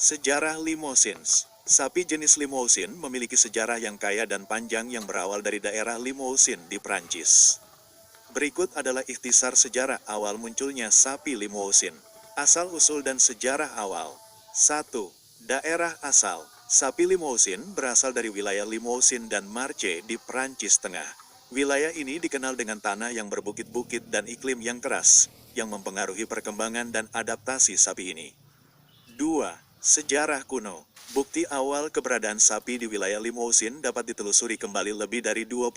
Sejarah Limousins. Sapi jenis Limousin memiliki sejarah yang kaya dan panjang yang berawal dari daerah Limousin di Prancis. Berikut adalah ikhtisar sejarah awal munculnya sapi Limousin. Asal-usul dan sejarah awal. 1. Daerah asal. Sapi Limousin berasal dari wilayah Limousin dan Marche di Prancis Tengah. Wilayah ini dikenal dengan tanah yang berbukit-bukit dan iklim yang keras, yang mempengaruhi perkembangan dan adaptasi sapi ini. 2. Sejarah kuno. Bukti awal keberadaan sapi di wilayah Limousin dapat ditelusuri kembali lebih dari 20,000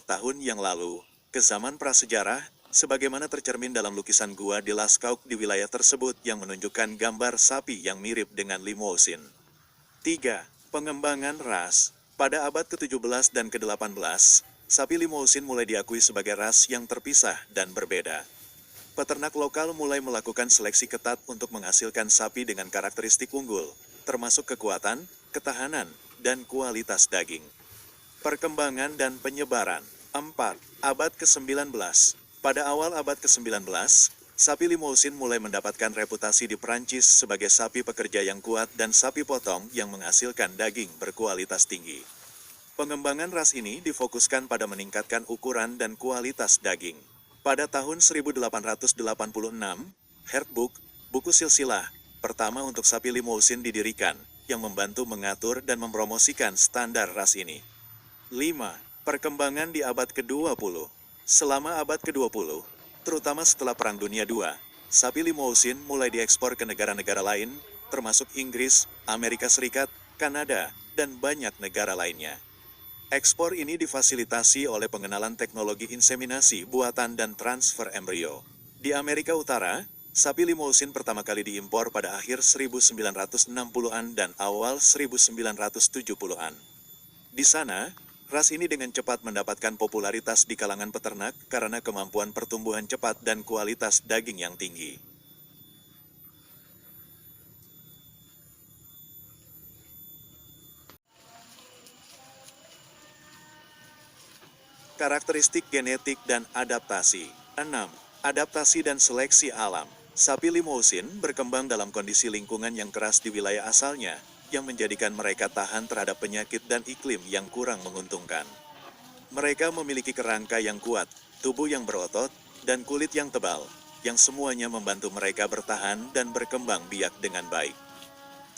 tahun yang lalu, ke zaman prasejarah, sebagaimana tercermin dalam lukisan gua di Lascaux di wilayah tersebut yang menunjukkan gambar sapi yang mirip dengan Limousin. 3. Pengembangan ras. Pada abad ke-17 dan ke-18, sapi Limousin mulai diakui sebagai ras yang terpisah dan berbeda. Peternak lokal mulai melakukan seleksi ketat untuk menghasilkan sapi dengan karakteristik unggul, termasuk kekuatan, ketahanan, dan kualitas daging. Perkembangan dan penyebaran. 4. Abad ke-19. Pada awal abad ke-19, sapi Limousin mulai mendapatkan reputasi di Prancis sebagai sapi pekerja yang kuat dan sapi potong yang menghasilkan daging berkualitas tinggi. Pengembangan ras ini difokuskan pada meningkatkan ukuran dan kualitas daging. Pada tahun 1886, Herdbook, buku silsilah, pertama untuk sapi Limousin didirikan, yang membantu mengatur dan mempromosikan standar ras ini. 5. Perkembangan di abad ke-20. Selama abad ke-20, terutama setelah Perang Dunia II, sapi Limousin mulai diekspor ke negara-negara lain, termasuk Inggris, Amerika Serikat, Kanada, dan banyak negara lainnya. Ekspor ini difasilitasi oleh pengenalan teknologi inseminasi buatan dan transfer embrio. Di Amerika Utara, sapi Limousin pertama kali diimpor pada akhir 1960-an dan awal 1970-an. Di sana, ras ini dengan cepat mendapatkan popularitas di kalangan peternak karena kemampuan pertumbuhan cepat dan kualitas daging yang tinggi. Karakteristik genetik dan adaptasi. 6. Adaptasi dan seleksi alam. Sapi Limousin berkembang dalam kondisi lingkungan yang keras di wilayah asalnya, yang menjadikan mereka tahan terhadap penyakit dan iklim yang kurang menguntungkan. Mereka memiliki kerangka yang kuat, tubuh yang berotot, dan kulit yang tebal, yang semuanya membantu mereka bertahan dan berkembang biak dengan baik.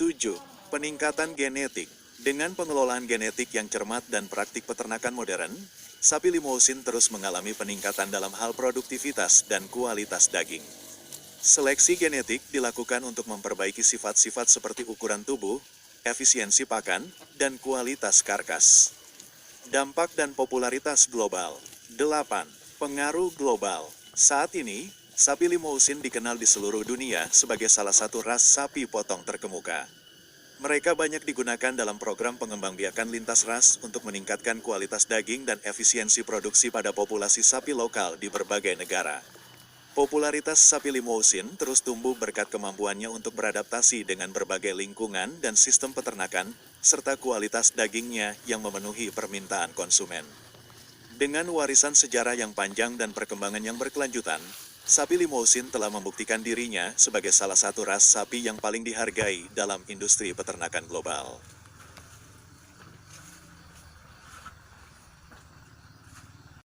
7. Peningkatan genetik. Dengan pengelolaan genetik yang cermat dan praktik peternakan modern, sapi Limousin terus mengalami peningkatan dalam hal produktivitas dan kualitas daging. Seleksi genetik dilakukan untuk memperbaiki sifat-sifat seperti ukuran tubuh, efisiensi pakan, dan kualitas karkas. Dampak dan popularitas global. 8. Pengaruh global. Saat ini, sapi Limousin dikenal di seluruh dunia sebagai salah satu ras sapi potong terkemuka. Mereka banyak digunakan dalam program pengembangbiakan lintas ras untuk meningkatkan kualitas daging dan efisiensi produksi pada populasi sapi lokal di berbagai negara. Popularitas sapi Limousin terus tumbuh berkat kemampuannya untuk beradaptasi dengan berbagai lingkungan dan sistem peternakan, serta kualitas dagingnya yang memenuhi permintaan konsumen. Dengan warisan sejarah yang panjang dan perkembangan yang berkelanjutan, sapi Limousin telah membuktikan dirinya sebagai salah satu ras sapi yang paling dihargai dalam industri peternakan global.